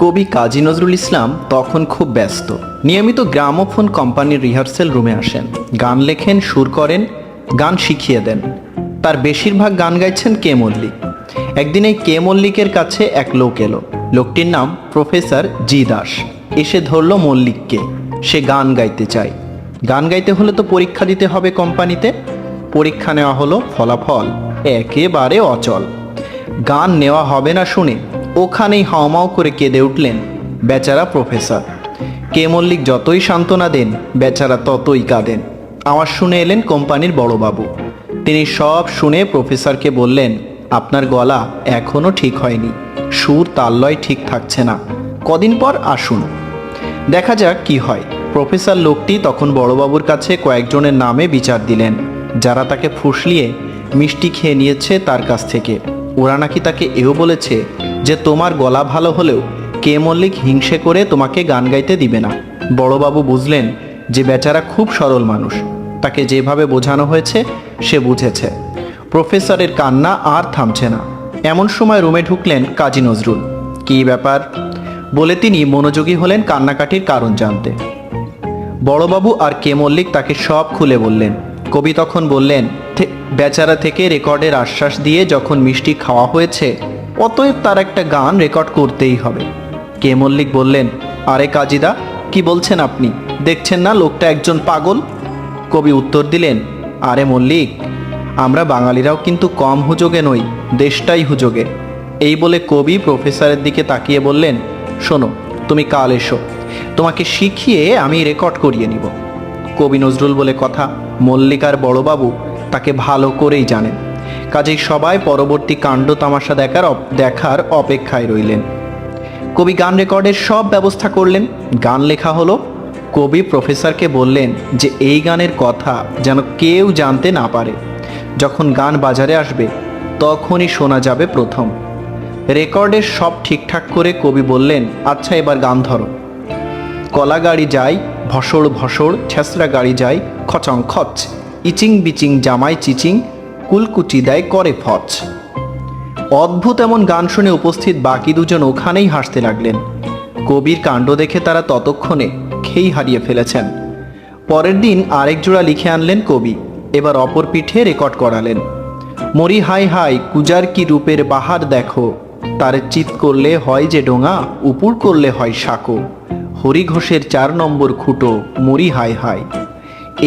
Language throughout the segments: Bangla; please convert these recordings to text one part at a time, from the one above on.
কবি কাজী নজরুল ইসলাম তখন খুব ব্যস্ত। নিয়মিত গ্রামোফোন কোম্পানির রিহার্সেল রুমে আসেন, গান লেখেন, সুর করেন, গান শিখিয়ে দেন। তার বেশিরভাগ গান গাইছেন কে মল্লিক। একদিন এই কে মল্লিকের কাছে এক লোক এলো। লোকটির নাম প্রফেসর জি দাস। এসে ধরল মল্লিককে। সে গান গাইতে চায়। গান গাইতে হলে তো পরীক্ষা দিতে হবে কোম্পানিতে। পরীক্ষা নেওয়া হলো, ফলাফল একেবারে অচল। গান নেওয়া হবে না শুনে ওখানেই হাওমাও করে কেঁদে উঠলেন বেচারা প্রফেসর। কে মল্লিক যতই সান্ত্বনা দেন, বেচারা ততই কাঁদেন। আওয়াজ শুনে এলেন কোম্পানির বড়বাবু। তিনি সব শুনে প্রফেসরকে বললেন, আপনার গলা এখনও ঠিক হয়নি, সুর তাললয় ঠিক থাকছে না, কদিন পর আসুন, দেখা যাক কি হয়। প্রফেসর লোকটি তখন বড়বাবুর কাছে কয়েকজনের নামে বিচার দিলেন, যারা তাকে ফুসলিয়ে মিষ্টি খেয়ে নিয়েছে তার কাছ থেকে। ওরা নাকি তাকে এও বলেছে যে তোমার গলা ভালো হলেও কে মল্লিক হিংসে করে তোমাকে গান গাইতে দিবে না। বড়বাবু বুঝলেন যে বেচারা খুব সরল মানুষ, তাকে যেভাবে বোঝানো হয়েছে সে বুঝেছে। প্রফেসরের কান্না আর থামছে না। এমন সময় রুমে ঢুকলেন কাজী নজরুল। কী ব্যাপার বলে তিনি মনোযোগী হলেন কান্নাকাটির কারণ জানতে। বড়বাবু আর কে মল্লিক তাকে সব খুলে বললেন। কবি তখন বললেন, বেচারা থেকে রেকর্ডের আশ্বাস দিয়ে যখন মিষ্টি খাওয়া হয়েছে, অতএব তার একটা গান রেকর্ড করতেই হবে। কে মল্লিক বললেন, আরে কাজীদা, কি বলছেন আপনি? দেখছেন না লোকটা একজন পাগল? কবি উত্তর দিলেন, আরে মল্লিক, আমরা বাঙালিরাও কিন্তু কম হুজোগে নই, দেশটাই হুজোগে। এই বলে কবি প্রফেসরের দিকে তাকিয়ে বললেন, শোনো, তুমি কাল এসো, তোমাকে শিখিয়ে আমি রেকর্ড করিয়ে নিব। কবি নজরুল বলে কথা, মল্লিক আর বড়বাবু তাকে ভালো করেই জানেন। কাজেই সবাই পরবর্তী কাণ্ড তামাশা দেখার অপেক্ষায় রইলেন। কবি গান রেকর্ডের সব ব্যবস্থা করলেন। গান লেখা হলো। কবি প্রফেসরকে বললেন যে এই গানের কথা যেন কেউ জানতে না পারে। যখন গান বাজারে আসবে তখনই শোনা যাবে প্রথম। রেকর্ডের সব ঠিকঠাক করে কবি বললেন, আচ্ছা এবার গান ধরো। কলা গাড়ি যায় ভসড় ভসড়, ছেঁচড়া গাড়ি যায় খচং খচ, ইচিং বিচিং জামাই চিচিং, কুলকুচি দেয় করে ফচ। অদ্ভুত এমন গান শুনে উপস্থিত বাকি দুজন ওখানেই হাসতে লাগলেন। কবির কাণ্ড দেখে তারা ততক্ষণে খেই হারিয়ে ফেলেছেন। পরের দিন আরেক জোড়া লিখে আনলেন কবি। এবার অপর পিঠে রেকর্ড করালেন। মরি হাই হাই কুজার কি রূপের বাহার দেখো, তার চিত করলে হয় যে ডোঙা, উপুর করলে হয় সাঁকো, হরি ঘোষের 4 নম্বর খুঁটো, মরি হাই হাই।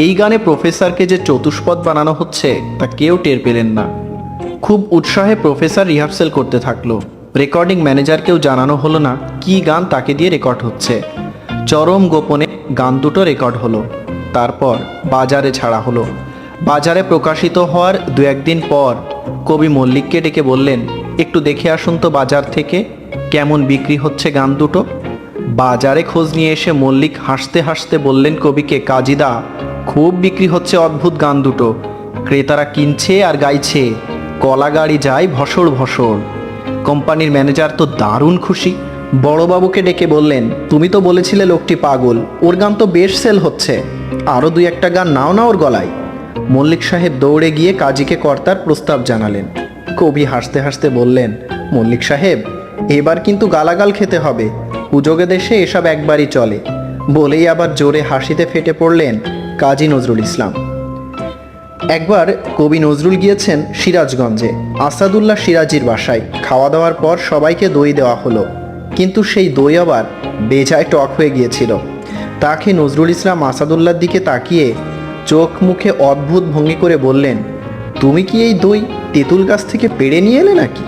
এই গানে প্রফেসরকে যে চতুষ্পদ বানানো হচ্ছে তা কেউ টের পেলেন না। খুব উৎসাহে প্রফেসর রিহার্সেল করতে থাকলো। রেকর্ডিং ম্যানেজারকেও জানানো হলো না কি গান তাকে দিয়ে রেকর্ড হচ্ছে। চরম গোপনে গান দুটো রেকর্ড হলো। তারপর বাজারে ছাড়া হলো। বাজারে প্রকাশিত হওয়ার 2-1 দিন পর কবি মল্লিককে ডেকে বললেন, একটু দেখে আসুন তো বাজার থেকে কেমন বিক্রি হচ্ছে গান দুটো। বাজারে খোঁজ নিয়ে এসে মল্লিক হাসতে হাসতে বললেন কবিকে, কাজীদা, খুব বিক্রি হচ্ছে অদ্ভুত গান দুটো, ক্রেতারা কিনছে আর গাইছে, কলা গাড়ি যায় ভসড় ভসড়। কোম্পানির ম্যানেজার তো দারুণ খুশি। বড়বাবুকে ডেকে বললেন, তুমি তো বলেছিলে লোকটি পাগল, ওর গান তো বেশ সেল হচ্ছে, আরও 2-1টা গান নাও না ওর গলায়। মল্লিক সাহেব দৌড়ে গিয়ে কাজীকে কর্তার প্রস্তাব জানালেন। কবি হাসতে হাসতে বললেন, মল্লিক সাহেব, এবার কিন্তু গালাগাল খেতে হবে, হুজোগে দেশে এসব একবারই চলে। বলেই আবার জোরে হাসিতে ফেটে পড়লেন কাজী নজরুল ইসলাম। একবার কবি নজরুল গিয়েছেন সিরাজগঞ্জে আসাদুল্লাহ সিরাজির বাসায়। খাওয়া দাওয়ার পর সবাইকে দই দেওয়া হলো, কিন্তু সেই দই আবার বেজায় টক হয়ে গিয়েছিল। তাকে নজরুল ইসলাম আসাদুল্লাহর দিকে তাকিয়ে চোখ মুখে অদ্ভুত ভঙ্গি করে বললেন, তুমি কি এই দই তেঁতুল গাছ থেকে পেড়ে নিয়ে এলে নাকি?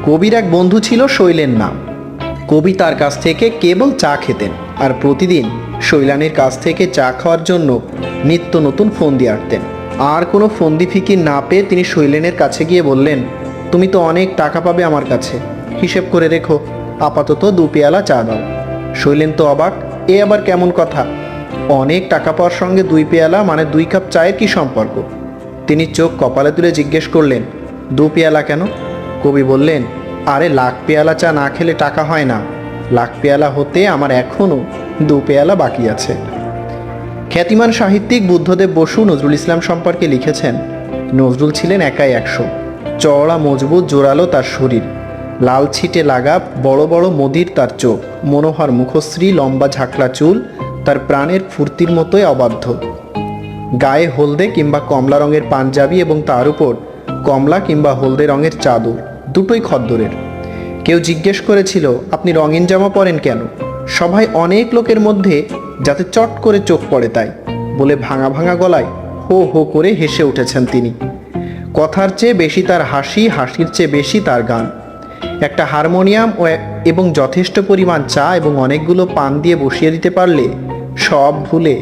কবির এক বন্ধু ছিল শৈলেন নাম। কবি তার কাছ থেকে কেবল চা খেতেন, আর প্রতিদিন শৈলানির কাছ থেকে চা খাওয়ার জন্য নিত্য নতুন ফন্দি আঁটতেন। আর কোনো ফন্দি ফিকির না পেয়ে তিনি শৈলেনের কাছে গিয়ে বললেন, তুমি তো অনেক টাকা পাবে আমার কাছে, হিসেব করে রেখো, আপাতত 2 পেয়ালা চা দাও। শৈলেন তো অবাক, এ আবার কেমন কথা? অনেক টাকা পাওয়ার সঙ্গে 2 পেয়ালা মানে 2 কাপ চায়ের কি সম্পর্ক? তিনি চোখ কপালে তুলে জিজ্ঞেস করলেন, 2 পেয়ালা কেন? কবি বললেন, আরে 1,00,000 পেয়ালা চা না খেলে টাকা হয় না, 1,00,000 পেয়ালা হতে আমার এখনও 2 পেয়ালা বাকি আছে। খ্যাতিমান সাহিত্যিক বুদ্ধদেব বসু নজরুল ইসলাম সম্পর্কে লিখেছেন, নজরুল ছিলেন একাই 100, চওড়া মজবুত জোরালো তার শরীর, লাল ছিটে লাগা বড় বড় মদির তার চোখ, মনোহর মুখশ্রী, লম্বা ঝাঁকড়া চুল, তার প্রাণের ফুর্তির মতোই অবাধ্য। গায়ে হলদে কিংবা কমলা রঙের পাঞ্জাবি এবং তার উপর কমলা কিংবা হলদে রঙের চাদর, দুটোই খদ্দরের। কেউ জিজ্ঞেস করেছিল, আপনি রঙিন জামা পরেন কেন? সভায় অনেক লোকের মধ্যে যাতে চট করে চোখ পড়ে তাই বলে ভাঙা ভাঙা গলায় হো হো করে হেসে উঠেছেন তিনি। কথার চেয়ে বেশি তার হাসি, হাসির চেয়ে বেশি তার গান। একটা হারমোনিয়াম এবং যথেষ্ট পরিমাণ চা এবং অনেকগুলো পান দিয়ে বসিয়ে দিতে পারলে সব ভুলে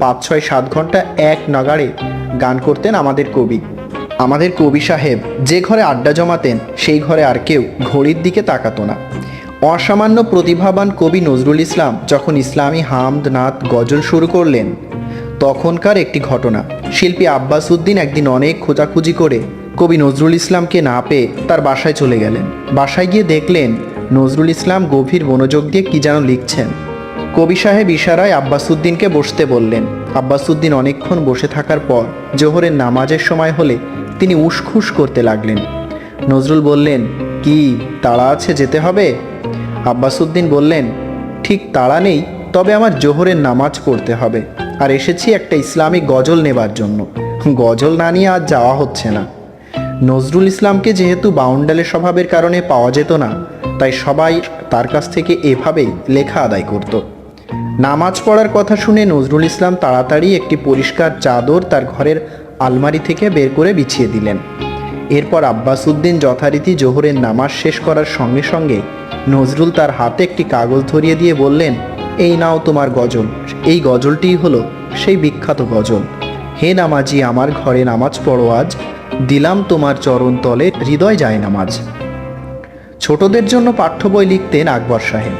5-6-7 ঘন্টা এক নাগাড়ে গান করতেন আমাদের কবি। আমাদের কবি সাহেব যে ঘরে আড্ডা জমাতেন সেই ঘরে আর কেউ ঘড়ির দিকে তাকাতো না। অসামান্য প্রতিভাবান কবি নজরুল ইসলাম যখন ইসলামী হামদ, নাত, গজল শুরু করলেন, তখনকার একটি ঘটনা। শিল্পী আব্বাস উদ্দিন একদিন অনেক খোঁজাখুঁজি করে কবি নজরুল ইসলামকে না পেয়ে তার বাসায় চলে গেলেন। বাসায় গিয়ে দেখলেন নজরুল ইসলাম গভীর মনোযোগ দিয়ে কী যেন লিখছেন। কবি সাহেব ইশারায় আব্বাস উদ্দিনকে বসতে বললেন। আব্বাস উদ্দিন অনেকক্ষণ বসে থাকার পর জোহরের নামাজের সময় হলে তিনি উসখুস করতে লাগলেন। নজরুল বললেন, কি তাড়া আছে, যেতে হবে? আব্বাস উদ্দিন বললেন, ঠিক তাড়া নেই, তবে আমার জোহরের নামাজ পড়তে হবে, আর এসেছি একটা ইসলামিক গজল নেবার জন্য। গজল না নিয়ে আজ যাওয়া হচ্ছে না। নজরুল ইসলামকে যেহেতু বাউন্ডালে স্বভাবের কারণে পাওয়া যেত না, তাই সবাই তার কাছ থেকে এভাবেই লেখা আদায় করত। নামাজ পড়ার কথা শুনে নজরুল ইসলাম তাড়াতাড়ি একটি পরিষ্কার চাদর তার ঘরের আলমারি থেকে বের করে বিছিয়ে দিলেন। এরপর আব্বাস উদ্দিন যথারীতি জোহরের নামাজ শেষ করার সঙ্গে সঙ্গে নজরুল তার হাতে একটি কাগজ ধরিয়ে দিয়ে বললেন, এই নাও তোমার গজল। এই গজলটিই হলো সেই বিখ্যাত গজল, হে নামাজি আমার ঘরে নামাজ পড়ো আজ, দিলাম তোমার চরণ তলে হৃদয় যায় নামাজ। ছোটদের জন্য পাঠ্য বই লিখতেন আকবর সাহেব।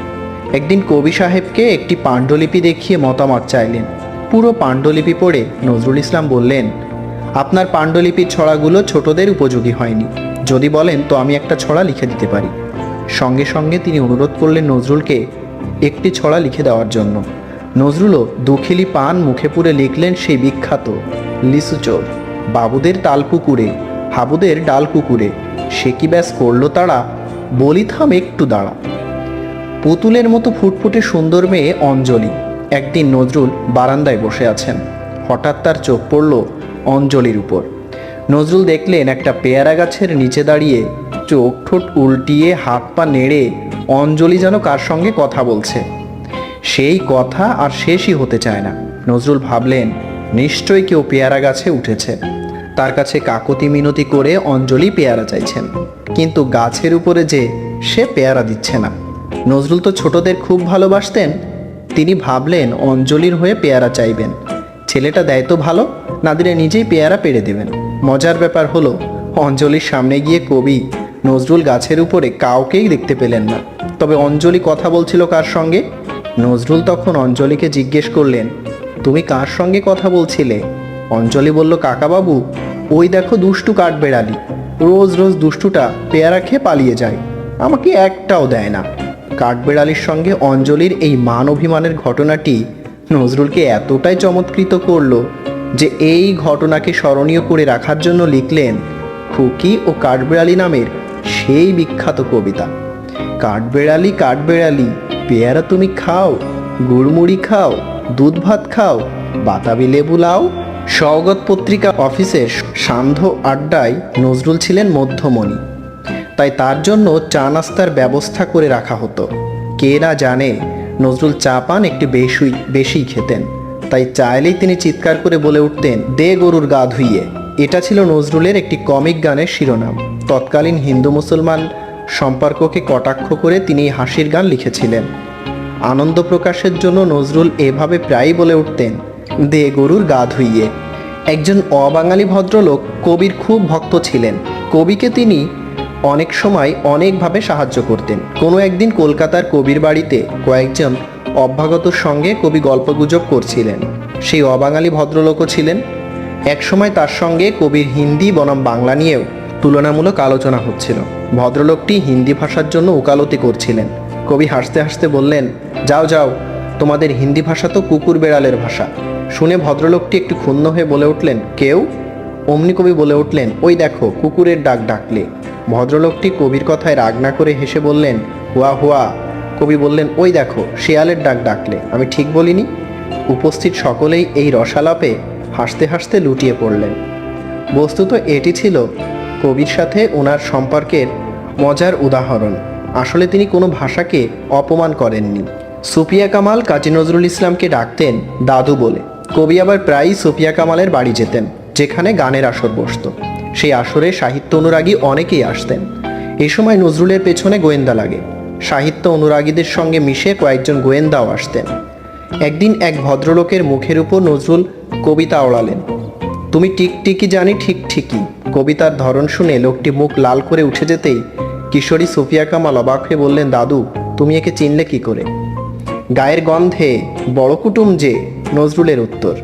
একদিন কবি সাহেবকে একটি পাণ্ডুলিপি দেখিয়ে মতামত চাইলেন। পুরো পাণ্ডুলিপি পড়ে নজরুল ইসলাম বললেন, আপনার পাণ্ডুলিপির ছড়াগুলো ছোটদের উপযোগী হয়নি, যদি বলেন তো আমি একটা ছড়া লিখে দিতে পারি। সঙ্গে সঙ্গে তিনি অনুরোধ করলেন নজরুলকে একটি ছড়া লিখে দেওয়ার জন্য। নজরুলও দুখিলি পান মুখে পুরে লিখলেন সেই বিখ্যাত লিচুচোর, বাবুদের তাল পুকুরে, হাবুদের ডাল কুকুরে, সে কি ব্যাস করলো তারা, বলি থাম একটু দাঁড়া। পুতুলের মতো ফুটফুটে সুন্দর মেয়ে অঞ্জলি। একদিন নজরুল বারান্দায় বসে আছেন, হঠাৎ তার চোখ পড়ল অঞ্জলির উপর। নজরুল দেখলেন একটা পেয়ারা গাছের নিচে দাঁড়িয়ে চোখ ঠোঁট উল্টিয়ে হাত পা নেড়ে অঞ্জলি যেন কার সঙ্গে কথা বলছে। সেই কথা আর শেষই হতে চায় না। নজরুল ভাবলেন, নিশ্চয়ই কেউ পেয়ারা গাছে উঠেছে। তার কাছে কাকতি মিনতি করে অঞ্জলি পেয়ারা চাইছেন, কিন্তু গাছের উপরে যে সে পেয়ারা দিচ্ছে না। নজরুল তো ছোটদের খুব ভালোবাসতেন, তিনি ভাবলেন অঞ্জলির হয়ে পেয়ারা চাইবেন। ছেলেটা দেয় তো ভালো, না দিলে নিজেই পেয়ারা পেড়ে দেবেন। মজার ব্যাপার হলো, অঞ্জলির সামনে গিয়ে কবি নজরুল গাছের উপরে কাউকেই দেখতে পেলেন না। তবে অঞ্জলি কথা বলছিল কার সঙ্গে? নজরুল তখন অঞ্জলিকে জিজ্ঞেস করলেন, তুমি কার সঙ্গে কথা বলছিলে? অঞ্জলি বলল, কাকাবাবু, ওই দেখো দুষ্টু কাঠবেড়ালি, রোজ রোজ দুষ্টুটা পেয়ারা খেয়ে পালিয়ে যায়, আমাকে একটাও দেয় না। কাঠবেড়ালির সঙ্গে অঞ্জলির এই মান অভিমানের ঘটনাটি নজরুলকে এতটাই চমৎকৃত করল যে এই ঘটনাকে স্মরণীয় করে রাখার জন্য লিখলেন খুকি ও কাঠবেড়ালি নামের সেই বিখ্যাত কবিতা। কাঠবেড়ালি কাঠবেড়ালি, পেয়ারা তুমি খাও, গুড়মুড়ি খাও, দুধ ভাত খাও, বাতাবি লেবু লাও। সওগাত পত্রিকা অফিসের সান্ধ্য আড্ডায় নজরুল ছিলেন মধ্যমণি, তাই তার জন্য চা নাস্তার ব্যবস্থা করে রাখা হতো। কে না জানে নজরুল চা পান একটু বেশিই খেতেন, তাই চাইলেই তিনি চিৎকার করে বলে উঠতেন, দে গরুর গা ধুইয়ে। এটা ছিল নজরুলের একটি কমিক গানের শিরোনাম। তৎকালীন হিন্দু মুসলমান সম্পর্ককে কটাক্ষ করে তিনি হাসির গান লিখেছিলেন। আনন্দ প্রকাশের জন্য নজরুল এভাবে প্রায়ই বলে উঠতেন, দে গরুর গা ধুইয়ে। একজন অবাঙালি ভদ্রলোক কবির খুব ভক্ত ছিলেন। কবিকে তিনি অনেক সময় অনেকভাবে সাহায্য করতেন। কোনো একদিন কলকাতার কবির বাড়িতে কয়েকজন অভ্যাগতর সঙ্গে কবি গল্পগুজব করছিলেন। সেই অবাঙালি ভদ্রলোকও ছিলেন। একসময় তার সঙ্গে কবির হিন্দি বনাম বাংলা নিয়েও তুলনামূলক আলোচনা হচ্ছিল। ভদ্রলোকটি হিন্দি ভাষার জন্য ওকালতি করছিলেন। কবি হাসতে হাসতে বললেন, যাও যাও, তোমাদের হিন্দি ভাষা তো কুকুর বেড়ালের ভাষা। শুনে ভদ্রলোকটি একটু ক্ষুণ্ণ হয়ে বলে উঠলেন, কেউ? অমনি কবি বলে উঠলেন, ওই দেখো কুকুরের ডাক ডাকলে। ভদ্রলোকটি কবির কথায় রাগ না করে হেসে বললেন, হুয়া হুয়া। কবি বললেন, ওই দেখো শেয়ালের ডাক ডাকলে, আমি ঠিক বলিনি? উপস্থিত সকলেই এই রসালাপে হাসতে হাসতে লুটিয়ে পড়লেন। বস্তুত এটি ছিল কবির সাথে ওনার সম্পর্কের মজার উদাহরণ। আসলে তিনি কোনো ভাষাকে অপমান করেননি। সুফিয়া কামাল কাজী নজরুল ইসলামকে ডাকতেন দাদু বলে। কবি আবার প্রায়ই সুফিয়া কামালের বাড়ি যেতেন, যেখানে গানের আসর বসত। সেই আসরে সাহিত্য অনুরাগী অনেকেই আসতেন। এই সময় নজরুলের পেছনে গোয়েন্দা লাগে। সাহিত্য অনুরাগীদের সঙ্গে মিশে কয়েকজন গোয়েন্দাও আসতেন। একদিন এক ভদ্রলোকের মুখের উপর নজরুল কবিতা ওড়ালেন, তুমি টিকটিকি জানি ঠিক ঠিকই। কবিতার ধরন শুনে লোকটি মুখ লাল করে উঠে যেতেই কিশোরী সুফিয়া কামাল অবাক হয়ে বললেন, দাদু তুমি একে চিনলে কি করে? গায়ের গন্ধে বড় কুটুম যে, নজরুলের উত্তর।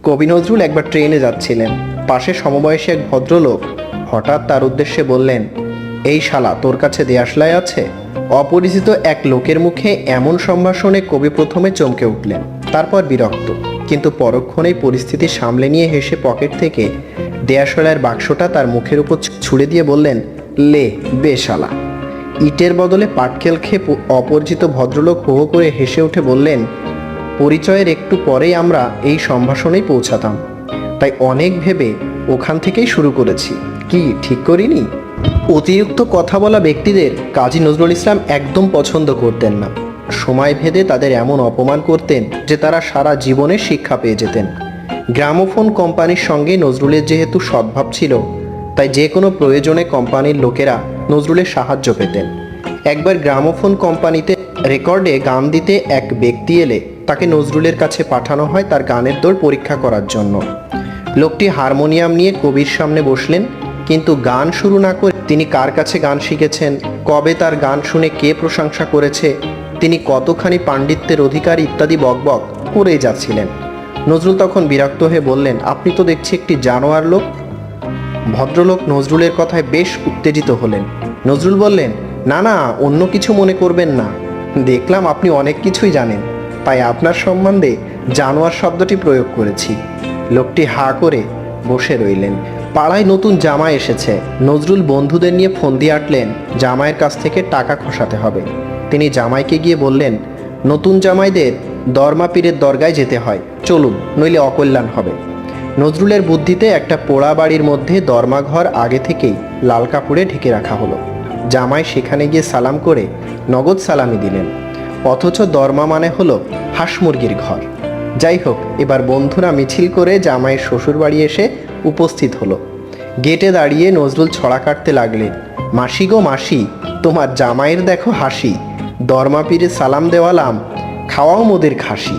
কবি নজরুল একবার ট্রেনে যাচ্ছিলেন। পাশে সমবয়সী এক ভদ্রলোক হঠাৎ তার উদ্দেশ্যে বললেন, এই শালা তোর কাছে দেয়াশলাই আছে? অপরিচিত এক লোকের মুখে এমন সম্ভাষণে কবি প্রথমে চমকে উঠলেন, তারপর বিরক্ত, কিন্তু পরক্ষণেই পরিস্থিতি সামলে নিয়ে হেসে পকেট থেকে দেয়াশলাইয়ের বাক্সটা তার মুখের উপর ছুড়ে দিয়ে বললেন, লে বে শালা। ইটের বদলে পাটকেল খেয়ে অপরিচিত ভদ্রলোক হো হো করে হেসে উঠে বললেন, পরিচয়ের একটু পরেই আমরা এই সম্ভাষণেই পৌঁছাতাম, তাই অনেক ভেবে ওখান থেকেই শুরু করেছি। কি ঠিক করিনি? অতিরিক্ত কথা বলা ব্যক্তিদের কাজী নজরুল ইসলাম একদম পছন্দ করতেন না। সময় ভেদে তাদের এমন অপমান করতেন যে তারা সারা জীবনে শিক্ষা পেয়ে যেতেন। গ্রামোফোন কোম্পানির সঙ্গে নজরুলের যেহেতু সদ্ভাব ছিল, তাই যে কোনো প্রয়োজনে কোম্পানির লোকেরা নজরুলের সাহায্য পেতেন। একবার গ্রামোফোন কোম্পানিতে রেকর্ডে গান দিতে এক ব্যক্তি এলে তাকে নজরুলের কাছে পাঠানো হয় তার গানের দৌড় পরীক্ষা করার জন্য। লোকটি হারমোনিয়াম নিয়ে কবির সামনে বসলেন, কিন্তু গান শুরু না করে তিনি কার কাছে গান শিখেছেন, কবে তার গান শুনে কে প্রশংসা করেছে, তিনি কতখানি পাণ্ডিত্যের অধিকারী ইত্যাদি বকবক করেই যাচ্ছিলেন। নজরুল তখন বিরক্ত হয়ে বললেন, আপনি তো দেখছি একটি জানোয়ার লোক। ভদ্রলোক নজরুলের কথায় বেশ উত্তেজিত হলেন। নজরুল বললেন, না না, অন্য কিছু মনে করবেন না, দেখলাম আপনি অনেক কিছুই জানেন, তাই আপনার সম্বন্ধে জানোয়ার শব্দটি প্রয়োগ করেছি। লোকটি হা করে বসে রইলেন। পাড়ায় নতুন জামাই এসেছে। নজরুল বন্ধুদের নিয়ে ফোন দিয়ে আটলেন জামাইয়ের কাছ থেকে টাকা খসাতে হবে। তিনি জামাইকে গিয়ে বললেন, নতুন জামাইদের দরমা পীরের দরগায় যেতে হয়, চলুন, নইলে অকল্যাণ হবে। নজরুলের বুদ্ধিতে একটা পোড়া বাড়ির মধ্যে দরমাঘর আগে থেকেই লাল কাপড়ে ঢেকে রাখা হলো। জামাই সেখানে গিয়ে সালাম করে নগদ সালামি দিলেন, অথচ দরমা মানে হলো হাঁস মুরগির ঘর। যাই হোক, এবার বন্ধুরা মিছিল করে জামাইয়ের শ্বশুর বাড়ি এসে উপস্থিত হলো। গেটে দাঁড়িয়ে নজরুল ছড়া কাটতে লাগলেন, মাসি গো মাসি, তোমার জামাইয়ের দেখো হাসি, দরমা পীরে সালাম দেওয়ালাম, খাওয়াও মোদের খাসি।